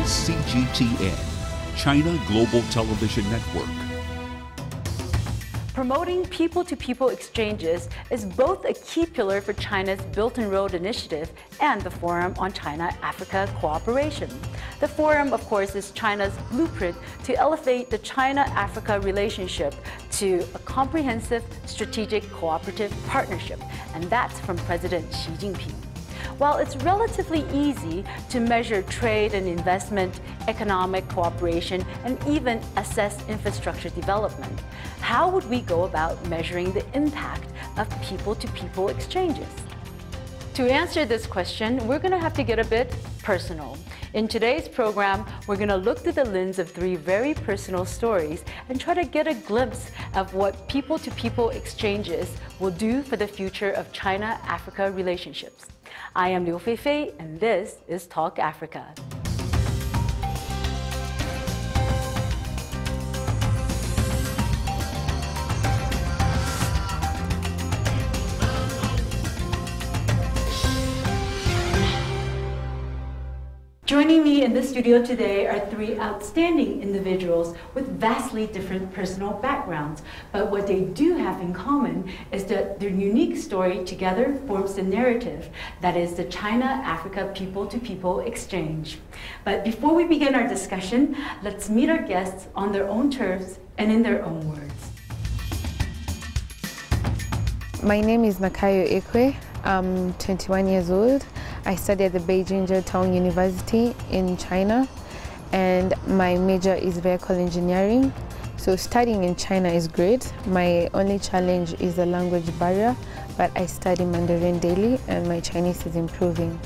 is CGTN, China Global Television Network. Promoting people-to-people exchanges is both a key pillar for China's Belt and Road Initiative and the Forum on China-Africa Cooperation. The Forum, of course, is China's blueprint to elevate the China-Africa relationship to a comprehensive strategic cooperative partnership, and that's from President Xi Jinping. While it's relatively easy to measure trade and investment, economic cooperation, and even assess infrastructure development, how would we go about measuring the impact of people-to-people exchanges? To answer this question, we're going to have to get a bit personal. In today's program, we're going to look through the lens of three very personal stories and try to get a glimpse of what people-to-people exchanges will do for the future of China-Africa relationships. I am Liu Feifei, and this is Talk Africa. Joining me in the studio today are three outstanding individuals with vastly different personal backgrounds. But what they do have in common is that their unique story together forms the narrative that is the China-Africa people-to-people exchange. But before we begin our discussion, let's meet our guests on their own terms and in their own words. My name is Nakayo Ekwe. I'm 21 years old. I study at the Beijing Jiaotong University in China, and my major is vehicle engineering. So studying in China is great. My only challenge is the language barrier, but I study Mandarin daily and my Chinese is improving.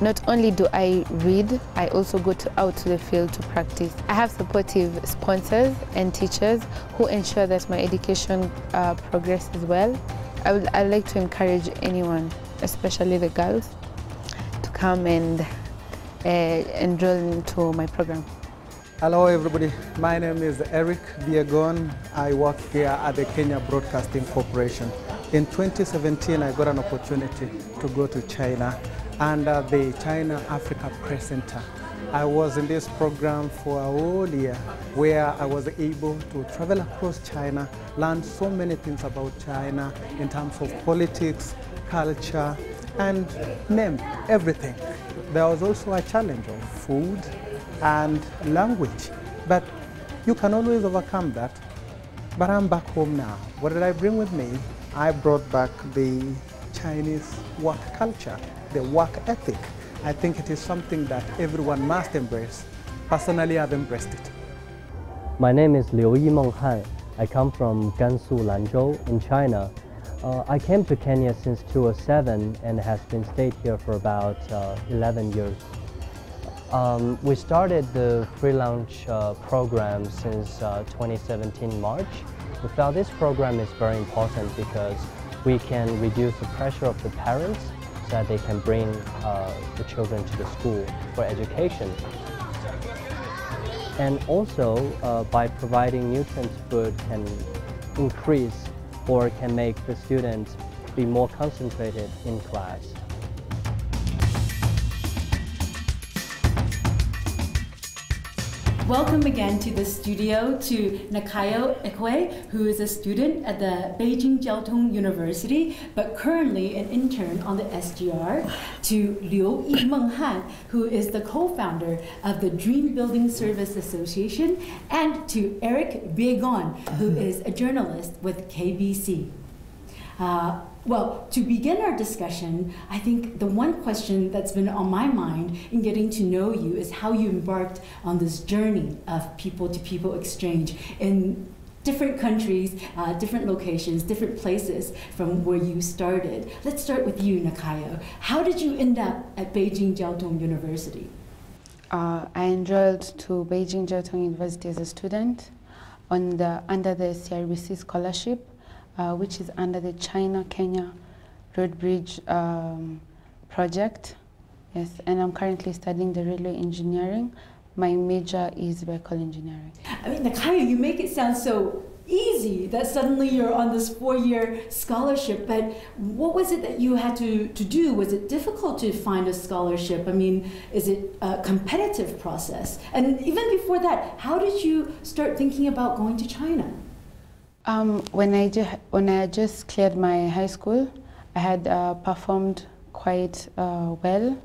Not only do I read, I also go out to the field to practice. I have supportive sponsors and teachers who ensure that my education progresses well. I'd like to encourage anyone, especially the girls, to come and enroll into my program. Hello everybody, my name is Eric Biegon. I work here at the Kenya Broadcasting Corporation. In 2017 I got an opportunity to go to China under the China-Africa Press Center. I was in this program for a whole year where I was able to travel across China, learn so many things about China in terms of politics, culture, and name everything. There was also a challenge of food and language, but you can always overcome that. But I'm back home now. What did I bring with me? I brought back the Chinese work culture, the work ethic. I think it is something that everyone must embrace. Personally, I've embraced it. My name is Liu Yimeng Han. I come from Gansu, Lanzhou in China. I came to Kenya since 2007 and has been stayed here for about 11 years. We started the free lunch program since 2017 March. We felt this program is very important because we can reduce the pressure of the parents so that they can bring the children to the school for education. And also, by providing nutrient food can increase or can make the students be more concentrated in class. Welcome again to the studio to Nakayo Ekwe, who is a student at the Beijing Jiaotong University, but currently an intern on the SGR, to Liu Yimeng Han, who is the co-founder of the Dream Building Service Association, and to Eric Biegon, who is a journalist with KBC. Well, to begin our discussion, I think the one question that's been on my mind in getting to know you is how you embarked on this journey of people-to-people exchange in different countries, different locations, different places from where you started. Let's start with you, Nakayo. How did you end up at Beijing Jiaotong University? I enrolled to Beijing Jiaotong University as a student under the CRBC scholarship, which is under the China-Kenya Road Bridge project. Yes, and I'm currently studying the railway engineering. My major is vehicle engineering. I mean, Nakayo, you make it sound so easy that suddenly you're on this 4-year scholarship, but what was it that you had to do? Was it difficult to find a scholarship? I mean, is it a competitive process? And even before that, how did you start thinking about going to China? When I just cleared my high school, I had performed quite well,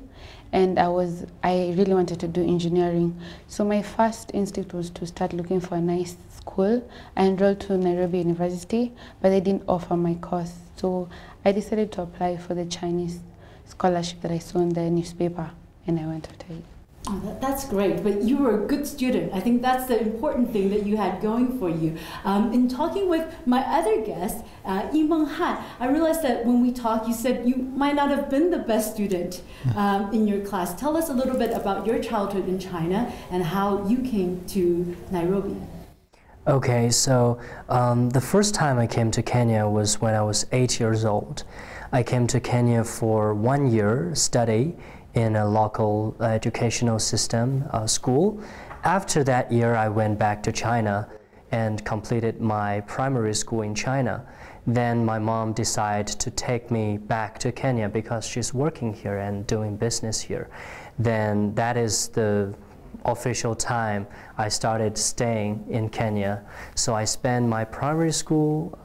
and I really wanted to do engineering. So my first instinct was to start looking for a nice school. I enrolled to Nairobi University, but they didn't offer my course. So I decided to apply for the Chinese scholarship that I saw in the newspaper, and I went to take it. Oh, that's great, but you were a good student. I think that's the important thing that you had going for you. In talking with my other guest, Yimeng Han, I realized that when we talked, you said you might not have been the best student in your class. Tell us a little bit about your childhood in China and how you came to Nairobi. Okay, so the first time I came to Kenya was when I was 8 years old. I came to Kenya for 1 year study in a local educational system school. After that year, I went back to China and completed my primary school in China. Then my mom decided to take me back to Kenya because she's working here and doing business here. Then that is the official time I started staying in Kenya. So I spent my primary school,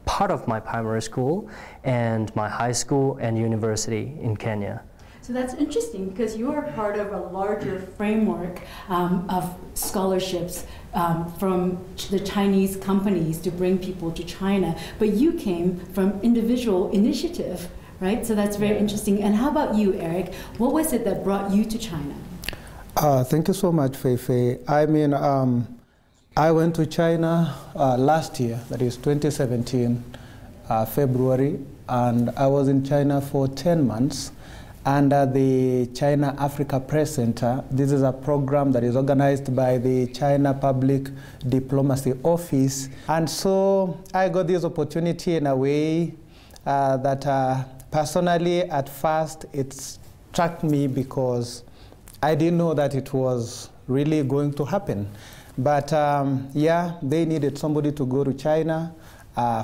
part of my primary school, and my high school and university in Kenya. So that's interesting because you are part of a larger framework of scholarships from the Chinese companies to bring people to China, but you came from individual initiative, right? So that's very interesting. And how about you, Eric? What was it that brought you to China? Thank you so much, Feifei. I mean, I went to China last year, that is 2017, February, and I was in China for 10 months. Under the China Africa Press Center. This is a program that is organized by the China Public Diplomacy Office. And so I got this opportunity in a way that personally at first it struck me because I didn't know that it was really going to happen. But yeah, they needed somebody to go to China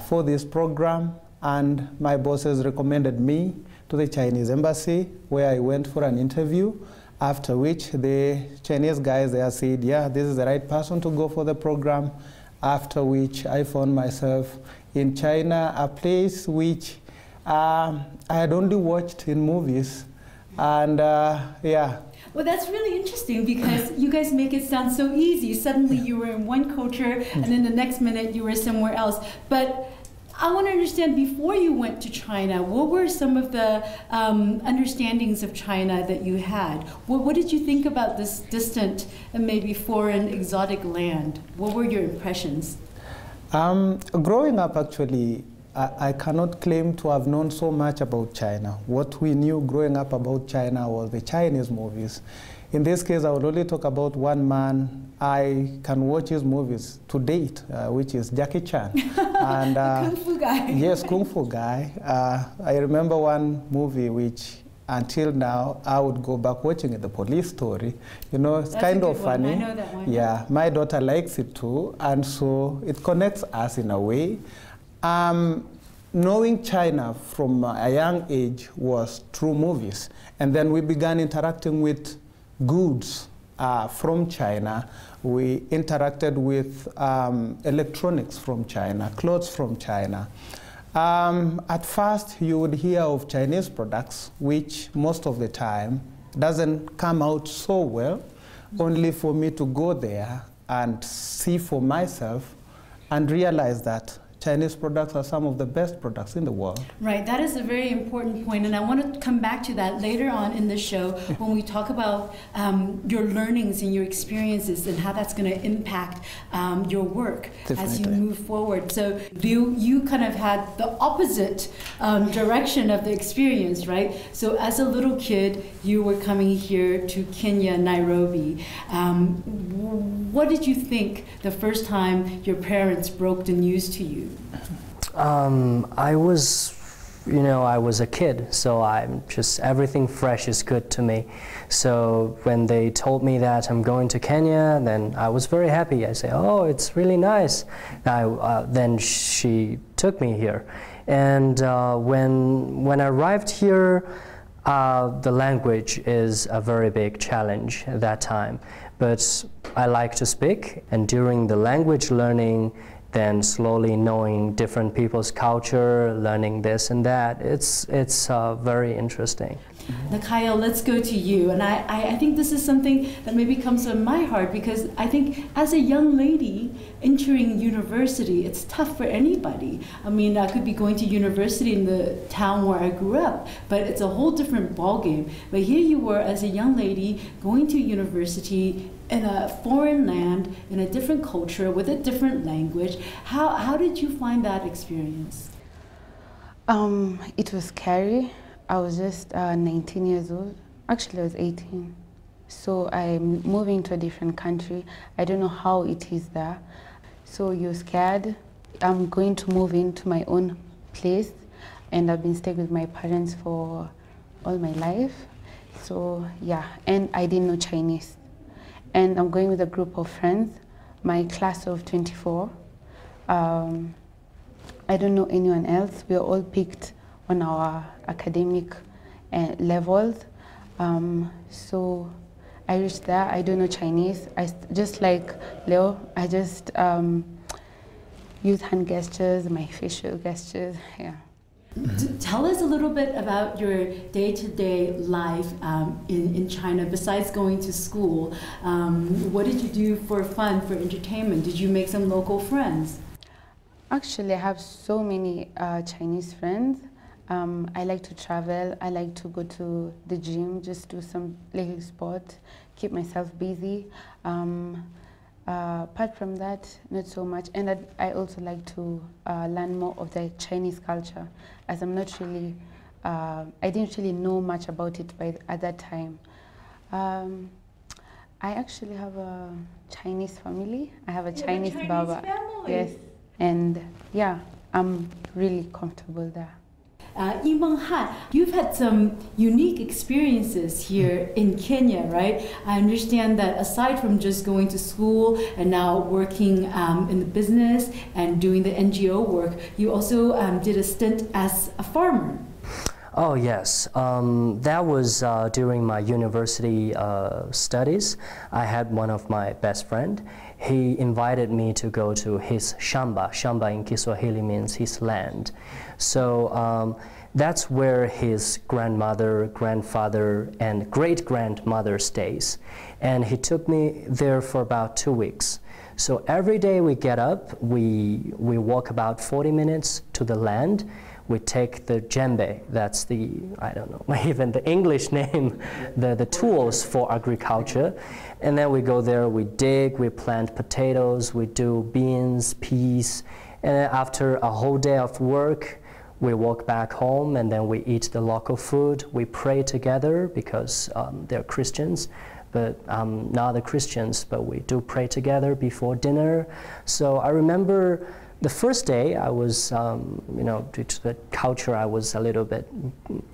for this program, and my bosses recommended me to the Chinese embassy, where I went for an interview, after which the Chinese guys there said, yeah, this is the right person to go for the program, after which I found myself in China, a place which I had only watched in movies, and yeah. Well, that's really interesting because you guys make it sound so easy. Suddenly you were in one culture, and then the next minute you were somewhere else. But I want to understand, before you went to China, what were some of the understandings of China that you had? What did you think about this distant and maybe foreign, exotic land? What were your impressions? Growing up, actually, I cannot claim to have known so much about China. What we knew growing up about China was the Chinese movies. In this case, I will only talk about one man. I can watch his movies to date, which is Jackie Chan. And, Kung Fu guy. Yes, Kung Fu guy. I remember one movie which, until now, I would go back watching it, The Police Story. You know, it's That's kind a of good funny. one. I know that one. Yeah, my daughter likes it too, and so it connects us in a way. Knowing China from a young age was through movies, and then we began interacting with goods from China. We interacted with electronics from China, clothes from China. At first, you would hear of Chinese products, which most of the time doesn't come out so well, only for me to go there and see for myself and realize that Chinese products are some of the best products in the world. Right, that is a very important point, and I want to come back to that later on in the show when we talk about your learnings and your experiences and how that's going to impact your work as you move forward. So you kind of had the opposite direction of the experience, right? So as a little kid, you were coming here to Kenya, Nairobi. What did you think the first time your parents broke the news to you? I was you know, I was a kid, so I'm just, everything fresh is good to me. So when they told me that I'm going to Kenya, then I was very happy. I said, oh, it's really nice. Then she took me here. And when I arrived here, the language is a very big challenge at that time. But I like to speak, and during the language learning, then slowly knowing different people's culture, learning this and that, it's very interesting. Nakayo, let's go to you. And I think this is something that maybe comes from my heart, because I think as a young lady entering university, it's tough for anybody. I mean, I could be going to university in the town where I grew up, but it's a whole different ballgame. But here you were as a young lady going to university in a foreign land, in a different culture, with a different language. How did you find that experience? It was scary. I was just 19 years old. Actually, I was 18. So I'm moving to a different country. I don't know how it is there. So you're scared. I'm going to move into my own place, and I've been staying with my parents for all my life. So yeah, and I didn't know Chinese. And I'm going with a group of friends, my class of 24. I don't know anyone else. We are all picked on our academic levels. So I reached there, I don't know Chinese. Just like Leo, I just use hand gestures, my facial gestures, yeah. Tell us a little bit about your day-to-day life in China. Besides going to school, what did you do for fun, for entertainment? Did you make some local friends? Actually, I have so many Chinese friends. I like to travel. I like to go to the gym, just do some little sport, keep myself busy. Apart from that, not so much. And I also like to learn more of the Chinese culture, as I'm not really, I didn't really know much about it at that time. I actually have a Chinese family. I have a Chinese Baba. Family. Yes, and yeah, I'm really comfortable there. Yimeng, you've had some unique experiences here in Kenya, right? I understand that aside from just going to school and now working in the business and doing the NGO work, you also did a stint as a farmer. Oh yes, that was during my university studies. I had one of my best friend. He invited me to go to his shamba. Shamba in Kiswahili means his land. So that's where his grandmother, grandfather, and great-grandmother stays. And he took me there for about 2 weeks. So every day we get up, we walk about 40 minutes to the land. We take the djembe, that's the, I don't know, even the English name, the tools for agriculture. And then we go there, we dig, we plant potatoes, we do beans, peas. And then after a whole day of work, we walk back home, and then we eat the local food. We pray together because they're Christians, but not the Christians, but we do pray together before dinner. So I remember the first day I was, you know, due to the culture, I was a little bit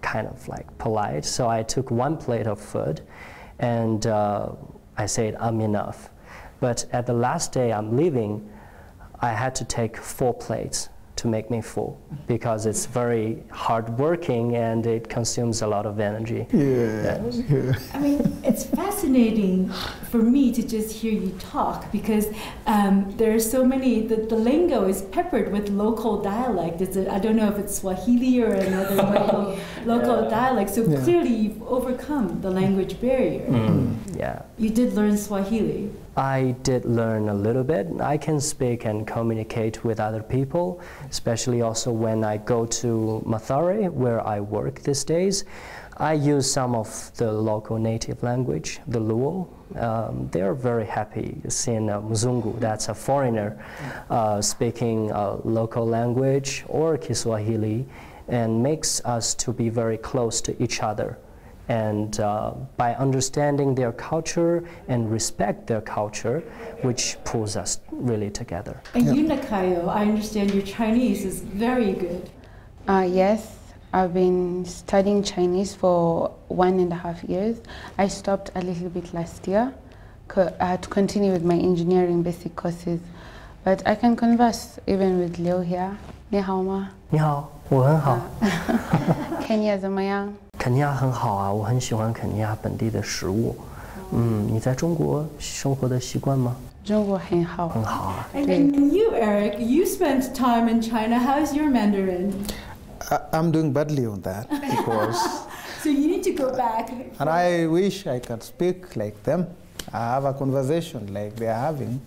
kind of like polite. So I took one plate of food, and I said, I'm enough. But at the last day I'm leaving, I had to take 4 plates to make me full, because it's very hard working and it consumes a lot of energy. Yeah. I mean, it's fascinating for me to just hear you talk, because there are so many, the lingo is peppered with local dialect. I don't know if it's Swahili or another local dialect, so clearly you've overcome the language barrier. Yeah. You did learn Swahili. I did learn a little bit. I can speak and communicate with other people, especially also when I go to Mathare, where I work these days. I use some of the local native language, the Luo. They are very happy seeing a Mzungu, that's a foreigner, speaking a local language or Kiswahili, and makes us to be very close to each other. And by understanding their culture and respect their culture, which pulls us really together. And you, Nakayo, I understand your Chinese is very good. Yes, I've been studying Chinese for 1.5 years. I stopped a little bit last year to continue with my engineering basic courses. But I can converse even with Liu here. 你好吗？你好，我很好。Kenya 怎么样？肯尼亚很好啊，我很喜欢肯尼亚本地的食物。你在中国生活的习惯吗？中国很好。很好啊。And you, Eric, you spent time in China. How's your Mandarin? I'm doing badly on that because. So you need to go back. And I wish I could speak like them. I have a conversation like they are having.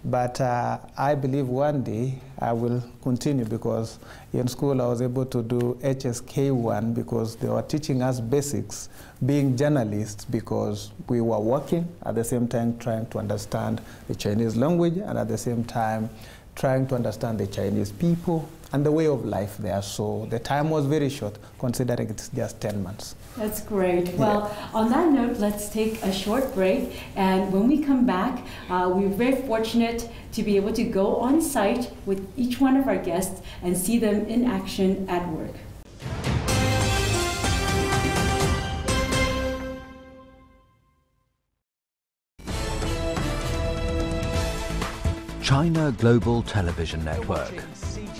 But I believe one day I will continue, because in school I was able to do HSK1 because they were teaching us basics, being journalists, because we were working at the same time trying to understand the Chinese language and at the same time trying to understand the Chinese people and the way of life there. So the time was very short, considering it's just 10 months. That's great. Well, on that note, let's take a short break. And when we come back, we're very fortunate to be able to go on site with each one of our guests and see them in action at work. China Global Television Network.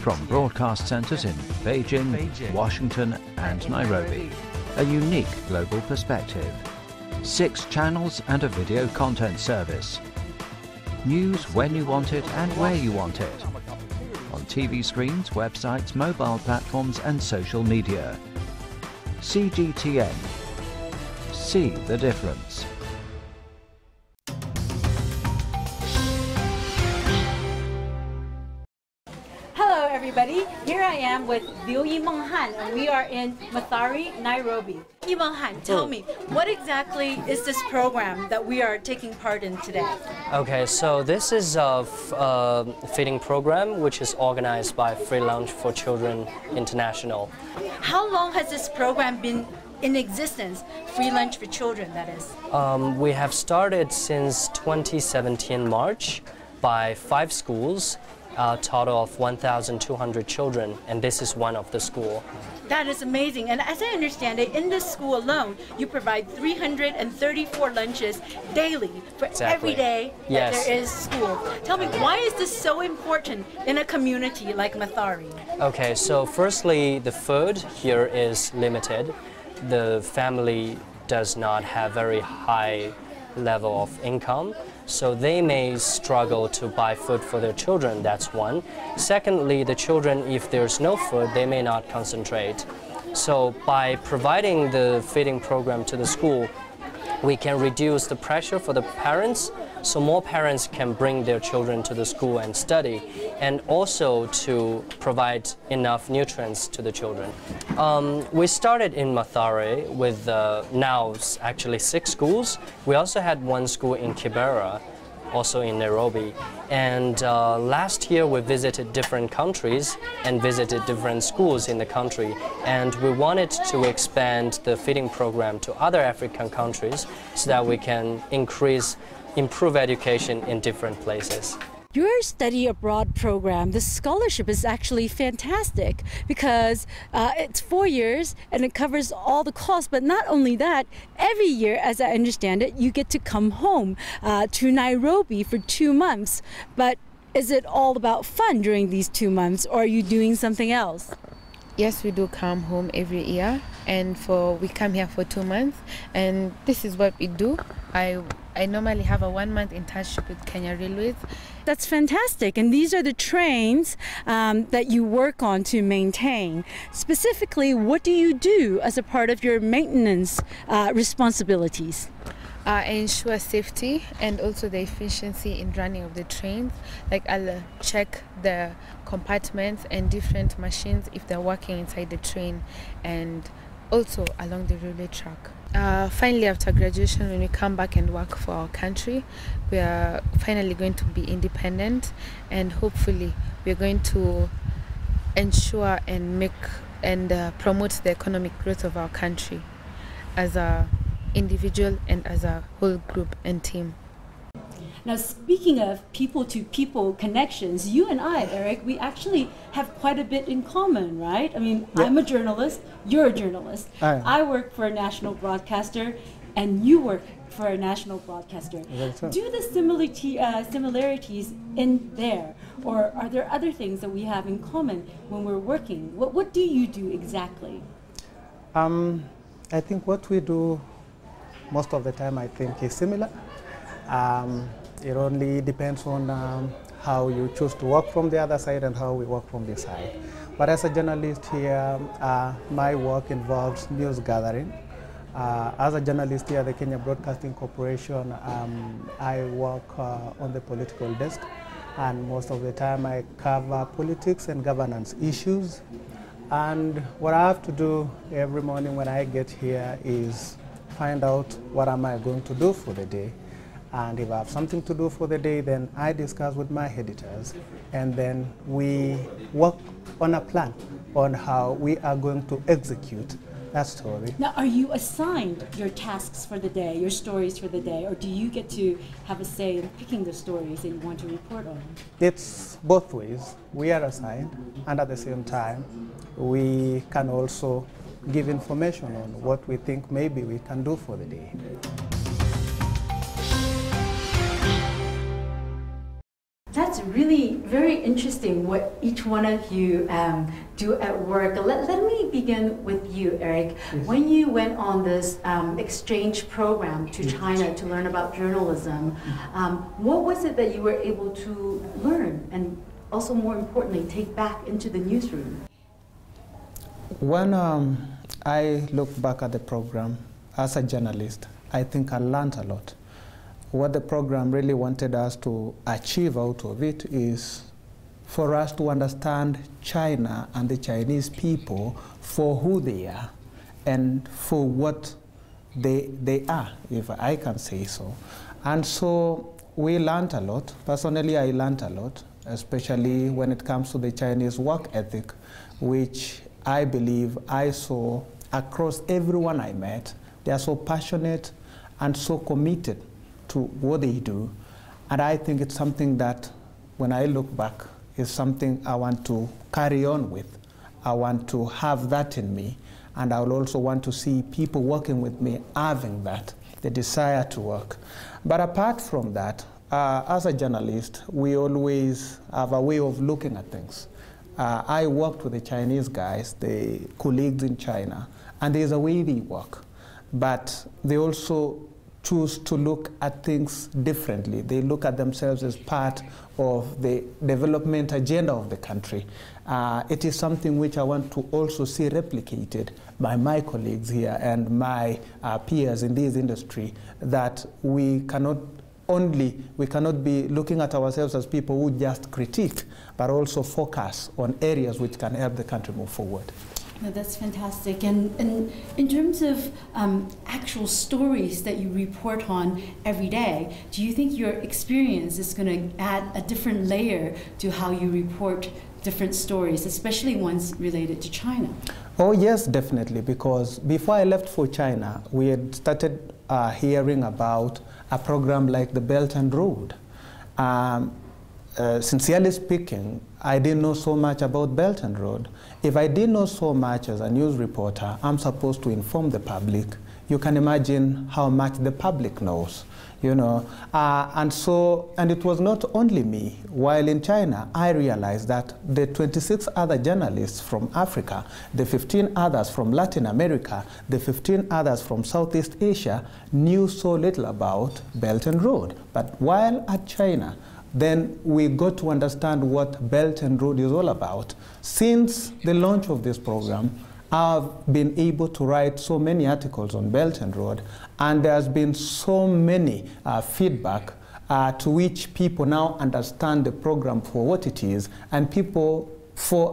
From broadcast centers in Beijing, Washington, and Nairobi. A unique global perspective. 6 channels and a video content service. News when you want it and where you want it. On TV screens, websites, mobile platforms, and social media. CGTN. See the difference. Hello, everybody. Here I am with Liu Yimenghan, and we are in Mathare, Nairobi. Yimenghan, tell me, what exactly is this program that we are taking part in today? Okay, so this is a feeding program which is organized by Free Lunch for Children International. How long has this program been in existence? Free Lunch for Children, that is. We have started since 2017 March by 5 schools. A total of 1,200 children, and this is one of the school. That is amazing. And as I understand it, in this school alone, you provide 334 lunches daily for every day that there is school. Tell me, why is this so important in a community like Mathare? Okay, so firstly, the food here is limited. The family does not have very high level of income, so they may struggle to buy food for their children. That's one. Secondly, the children, if there's no food, they may not concentrate. So by providing the feeding program to the school, we can reduce the pressure for the parents, so more parents can bring their children to the school and study, and also to provide enough nutrients to the children. We started in Mathare with now actually 6 schools. We also had 1 school in Kibera, also in Nairobi. And last year we visited different countries and visited different schools in the country. And we wanted to expand the feeding program to other African countries so that we can improve education in different places. Your study abroad program, the scholarship is actually fantastic because it's 4 years and it covers all the costs. But not only that, every year, as I understand it, you get to come home to Nairobi for 2 months. But is it all about fun during these 2 months, or are you doing something else? Yes, we do come home every year, and we come here for 2 months, and this is what we do. I normally have a 1-month internship with Kenya Railways. That's fantastic, and these are the trains that you work on to maintain. Specifically, what do you do as a part of your maintenance responsibilities? I ensure safety and also the efficiency in running of the trains. Like I'll check the compartments and different machines if they're working inside the train, and also along the railway track. Finally, after graduation, when we come back and work for our country, we are finally going to be independent, and hopefully we're going to ensure and promote the economic growth of our country as a individual and as a whole group and team. Now, speaking of people-to-people connections, you and I, Eric, we actually have quite a bit in common, right? I mean, yeah. I'm a journalist, you're a journalist. I work for a national broadcaster, and you work for a national broadcaster. Do the similarities in there, or are there other things that we have in common when we're working? What do you do exactly? I think what we do most of the time, I think, is similar. It only depends on how you choose to work from the other side and how we work from this side. But as a journalist here, my work involves news gathering. As a journalist here at the Kenya Broadcasting Corporation, I work on the political desk, and most of the time I cover politics and governance issues. And what I have to do every morning when I get here is find out what am I going to do for the day. And if I have something to do for the day, then I discuss with my editors, and then we work on a plan on how we are going to execute that story. Now, are you assigned your tasks for the day, your stories for the day, or do you get to have a say in picking the stories that you want to report on? It's both ways. We are assigned, and at the same time, we can also give information on what we think maybe we can do for the day. That's really very interesting what each one of you do at work. Let me begin with you, Eric. Yes. When you went on this exchange program to China to learn about journalism, what was it that you were able to learn and also, more importantly, take back into the newsroom? When I look back at the program as a journalist, I think I learned a lot. What the program really wanted us to achieve out of it is for us to understand China and the Chinese people for who they are and for what they are, if I can say so. And so we learned a lot. Personally, I learned a lot, especially when it comes to the Chinese work ethic, which I believe I saw across everyone I met. They are so passionate and so committed to what they do, and I think it's something that, when I look back, is something I want to carry on with. I want to have that in me, and I will also want to see people working with me having that, the desire to work. But apart from that, as a journalist, we always have a way of looking at things. I worked with the Chinese guys, the colleagues in China, and there's a way they work, but they also choose to look at things differently. They look at themselves as part of the development agenda of the country. It is something which I want to also see replicated by my colleagues here and my peers in this industry, that we cannot be looking at ourselves as people who just critique, but also focus on areas which can help the country move forward. No, that's fantastic. And in terms of actual stories that you report on every day, do you think your experience is going to add a different layer to how you report different stories, especially ones related to China? Oh yes, definitely, because before I left for China, we had started hearing about a program like the Belt and Road. Sincerely speaking, I didn't know so much about Belt and Road. If I didn't know so much as a news reporter, I'm supposed to inform the public. You can imagine how much the public knows, you know. And it was not only me. While in China, I realized that the 26 other journalists from Africa, the 15 others from Latin America, the 15 others from Southeast Asia knew so little about Belt and Road. But while at China, then we got to understand what Belt and Road is all about. Since the launch of this program, I've been able to write so many articles on Belt and Road, and there's been so many feedback to which people now understand the program for what it is, and people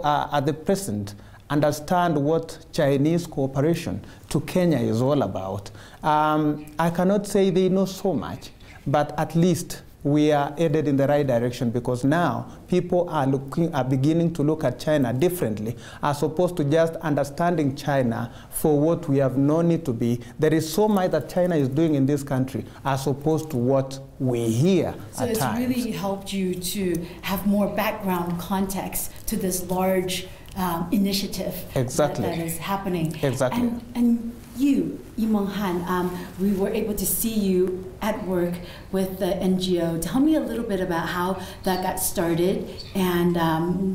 at the present understand what Chinese cooperation to Kenya is all about. I cannot say they know so much, but at least we are headed in the right direction, because now people are beginning to look at China differently, as opposed to just understanding China for what we have known it to be. There is so much that China is doing in this country, as opposed to what we hear at times. So it's really helped you to have more background context to this large initiative that is happening. Exactly. And you, Yimeng Han, we were able to see you at work with the NGO. Tell me a little bit about how that got started and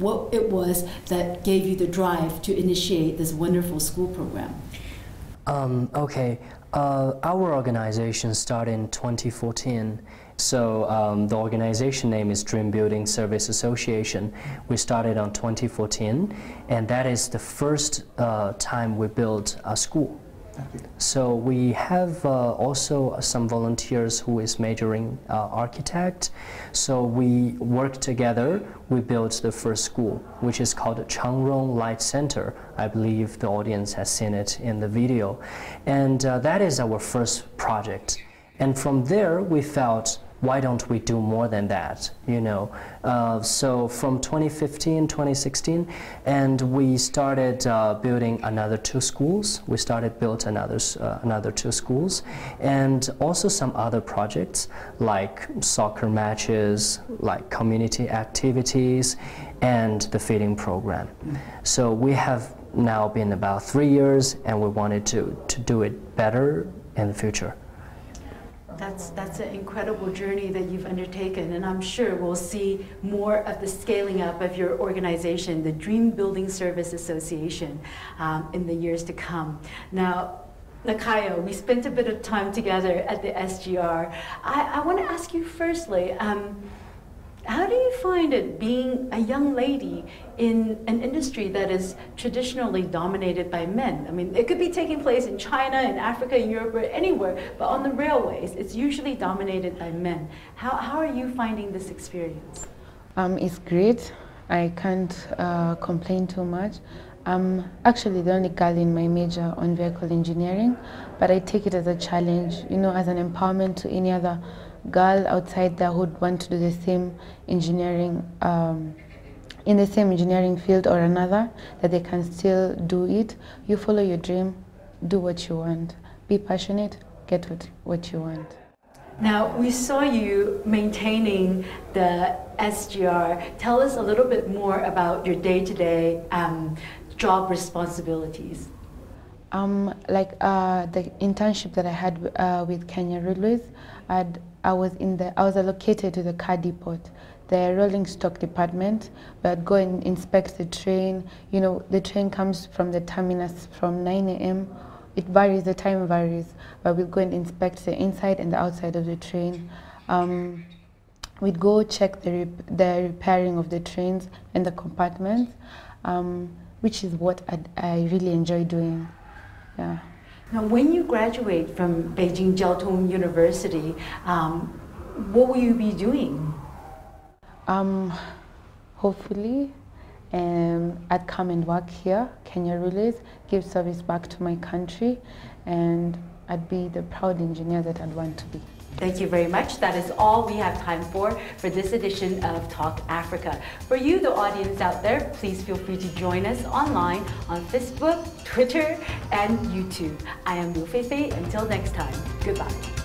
what it was that gave you the drive to initiate this wonderful school program. Okay, our organization started in 2014. So the organization name is Dream Building Service Association. We started on 2014, and that is the first time we built a school. So we have also some volunteers who is majoring architect. So we worked together. We built the first school, which is called Changrong Light Center. I believe the audience has seen it in the video. And that is our first project. And from there, we felt, why don't we do more than that, you know? So from 2015, 2016, and we started building another 2 schools. We started built another 2 schools, and also some other projects like soccer matches, like community activities, and the feeding program. So we have now been about 3 years, and we wanted to do it better in the future. That's an incredible journey that you've undertaken, and I'm sure we'll see more of the scaling up of your organization, the Dream Building Service Association, in the years to come. Now, Nakayo, we spent a bit of time together at the SGR. I want to ask you firstly, how do you find it being a young lady in an industry that is traditionally dominated by men? I mean, it could be taking place in China, in Africa, in Europe, or anywhere, but on the railways, it's usually dominated by men. How are you finding this experience? It's great. I can't complain too much. I'm actually the only girl in my major on vehicle engineering, but I take it as a challenge, you know, as an empowerment to any other girl outside there who would want to do the same engineering, in the same engineering field or another, that they can still do it. You follow your dream, do what you want, be passionate, get what you want. Now, we saw you maintaining the SGR. Tell us a little bit more about your day-to-day job responsibilities. Like the internship that I had with Kenya Railways, I was allocated to the car depot, the rolling stock department. We'd go and inspect the train. You know, the train comes from the terminus from 9 a.m. It varies, the time varies, but we'll go and inspect the inside and the outside of the train. We'd go check the repairing of the trains and the compartments, which is what I really enjoy doing. Yeah. Now, when you graduate from Beijing Jiaotong University, what will you be doing? Hopefully, I'd come and work here, Kenya Railways, give service back to my country, and I'd be the proud engineer that I'd want to be. Thank you very much. That is all we have time for this edition of Talk Africa. For you, the audience out there, please feel free to join us online on Facebook, Twitter, and YouTube. I am Liu Feifei. Until next time, goodbye.